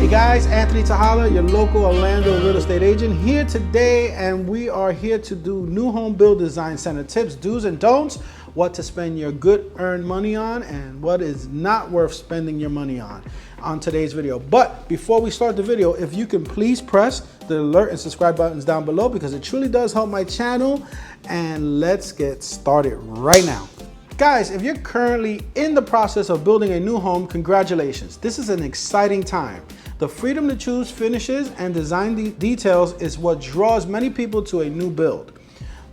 Hey guys, Anthony Tahala, your local Orlando real estate agent here today, and we are here to do new home build design center tips, do's and don'ts, what to spend your good earned money on and what is not worth spending your money on today's video. But before we start the video, if you can please press the alert and subscribe buttons down below because it truly does help my channel. And let's get started right now. Guys, if you're currently in the process of building a new home, congratulations. This is an exciting time. The freedom to choose finishes and design details is what draws many people to a new build.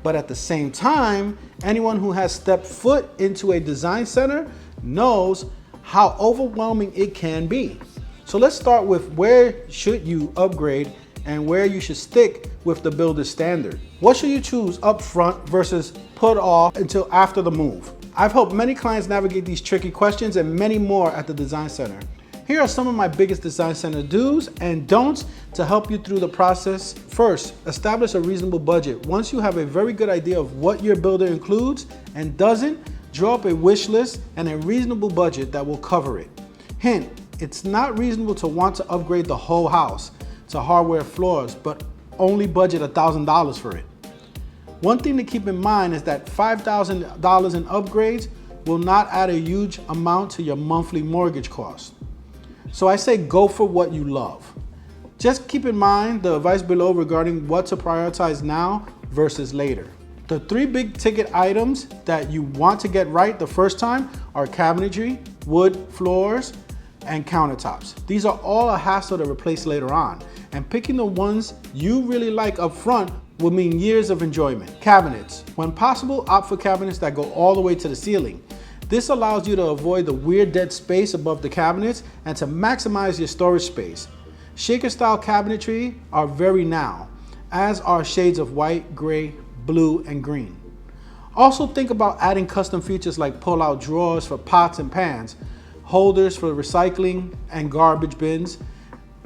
But at the same time, anyone who has stepped foot into a design center knows how overwhelming it can be. So let's start with where should you upgrade and where you should stick with the builder's standard. What should you choose up front versus put off until after the move? I've helped many clients navigate these tricky questions and many more at the design center. Here are some of my biggest design center do's and don'ts to help you through the process. First, establish a reasonable budget. Once you have a very good idea of what your builder includes and doesn't, draw up a wish list and a reasonable budget that will cover it. Hint, it's not reasonable to want to upgrade the whole house to hardware floors, but only budget $1,000 for it. One thing to keep in mind is that $5,000 in upgrades will not add a huge amount to your monthly mortgage cost. So I say go for what you love. Just keep in mind the advice below regarding what to prioritize now versus later. The 3 big ticket items that you want to get right the first time are cabinetry, wood floors, and countertops. These are all a hassle to replace later on, and picking the ones you really like up front will mean years of enjoyment. Cabinets. When possible, opt for cabinets that go all the way to the ceiling. This allows you to avoid the weird dead space above the cabinets and to maximize your storage space. Shaker style cabinetry are very now, as are shades of white, gray, blue, and green. Also think about adding custom features like pull-out drawers for pots and pans, holders for recycling and garbage bins,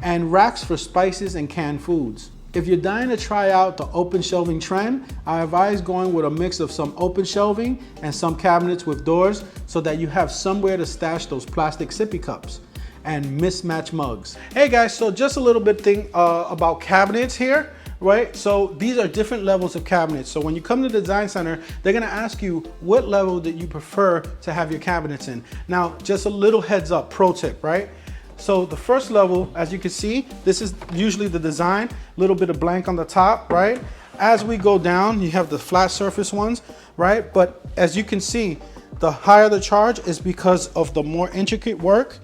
and racks for spices and canned foods. If you're dying to try out the open shelving trend, I advise going with a mix of some open shelving and some cabinets with doors so that you have somewhere to stash those plastic sippy cups and mismatched mugs. Hey guys, so just a little bit about cabinets here, right? So these are different levels of cabinets. So when you come to the design center, they're gonna ask you what level that you prefer to have your cabinets in. Now, just a little heads up, pro tip, right? So the first level, as you can see, this is usually the design, a little bit of blank on the top, right? As we go down, you have the flat surface ones, right? But as you can see, the higher the charge is because of the more intricate work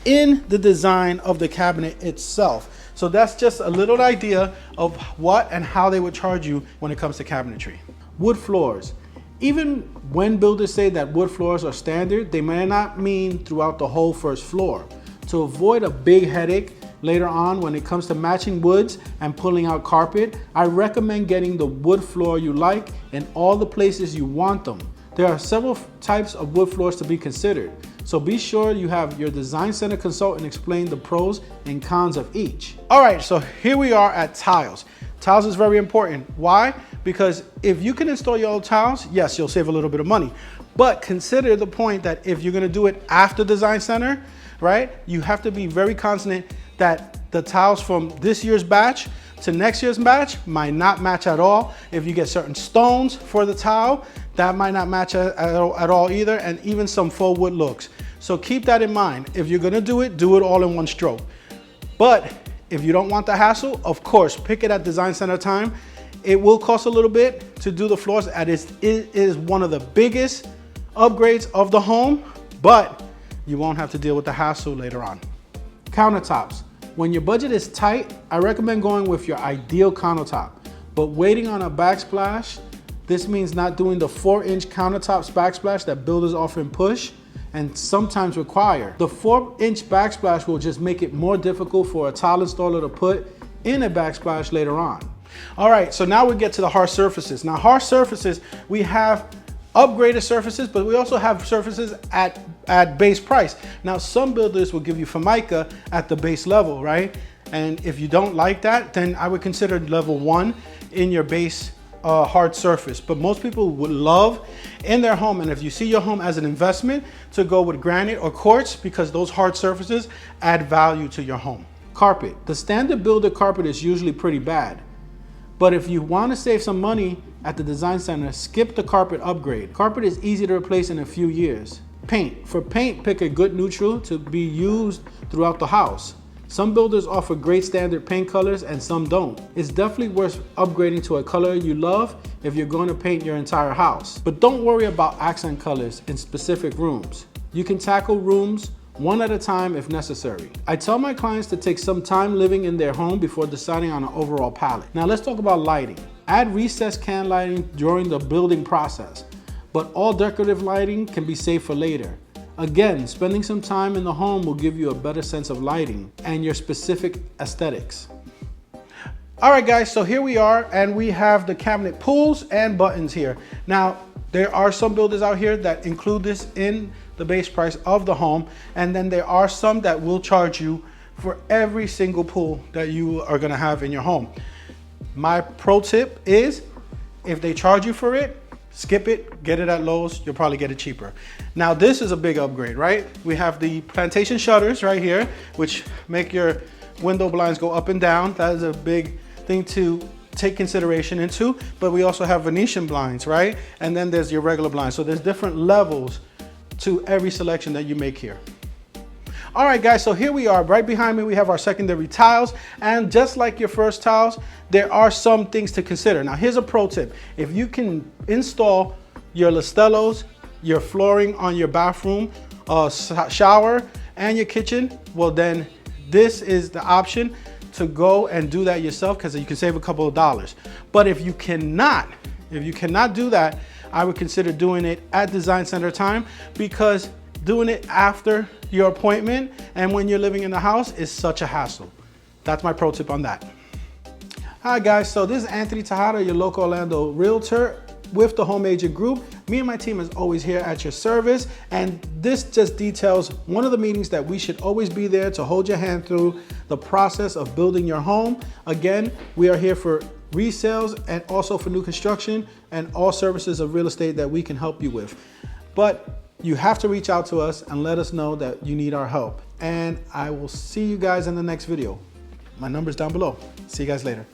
in the design of the cabinet itself. So that's just a little idea of what and how they would charge you when it comes to cabinetry. Wood floors. Even when builders say that wood floors are standard, they may not mean throughout the whole first floor. To avoid a big headache later on when it comes to matching woods and pulling out carpet, I recommend getting the wood floor you like in all the places you want them. There are several types of wood floors to be considered, so be sure you have your design center consultant explain the pros and cons of each. All right, so here we are at tiles. Tiles is very important. Why? Because if you can install your own tiles, yes, you'll save a little bit of money. But consider the point that if you're gonna do it after design center, right? You have to be very confident that the tiles from this year's batch to next year's batch might not match at all. If you get certain stones for the tile, that might not match at all either, and even some faux wood looks. So keep that in mind. If you're gonna do it all in one stroke. But if you don't want the hassle, of course, pick it at design center time. It will cost a little bit to do the floors, and it is one of the biggest upgrades of the home, but you won't have to deal with the hassle later on. Countertops. When your budget is tight, I recommend going with your ideal countertop, but waiting on a backsplash. This means not doing the 4-inch countertops backsplash that builders often push and sometimes require. The 4-inch backsplash will just make it more difficult for a tile installer to put in a backsplash later on. All right, so now we get to the hard surfaces. Now hard surfaces, we have upgraded surfaces, but we also have surfaces at base price. Now, some builders will give you Formica at the base level, right? And if you don't like that, then I would consider level 1 in your base hard surface. But most people would love in their home, and if you see your home as an investment, to go with granite or quartz because those hard surfaces add value to your home. Carpet. The standard builder carpet is usually pretty bad. But if you want to save some money at the design center, skip the carpet upgrade. Carpet is easy to replace in a few years. Paint. For paint, pick a good neutral to be used throughout the house. Some builders offer great standard paint colors and some don't. It's definitely worth upgrading to a color you love if you're going to paint your entire house. But don't worry about accent colors in specific rooms. You can tackle rooms one at a time if necessary. I tell my clients to take some time living in their home before deciding on an overall palette. Now let's talk about lighting. Add recessed can lighting during the building process, but all decorative lighting can be saved for later. Again, spending some time in the home will give you a better sense of lighting and your specific aesthetics. All right guys, so here we are and we have the cabinet pulls and buttons here. Now, there are some builders out here that include this in the base price of the home, and then there are some that will charge you for every single pull that you are gonna have in your home. My pro tip is, if they charge you for it, skip it, get it at Lowe's, you'll probably get it cheaper. Now this is a big upgrade, right? We have the plantation shutters right here, which make your window blinds go up and down. That is a big thing to take consideration into, but we also have Venetian blinds, right? And then there's your regular blinds. So there's different levels to every selection that you make here. All right guys, so here we are. Right behind me we have our secondary tiles, and just like your first tiles, there are some things to consider. Now here's a pro tip. If you can install your Listellos, your flooring on your bathroom, shower, and your kitchen, well then this is the option to go and do that yourself, because you can save a couple of dollars. But if you cannot do that, I would consider doing it at design center time, because doing it after your appointment and when you're living in the house is such a hassle. That's my pro tip on that. Hi guys, so this is Anthony Tejada, your local Orlando realtor with the Home Agent Group. Me and my team is always here at your service, and this just details one of the meetings that we should always be there to hold your hand through the process of building your home. Again, we are here for resales and also for new construction and all services of real estate that we can help you with. But you have to reach out to us and let us know that you need our help. And I will see you guys in the next video. My number's down below. See you guys later.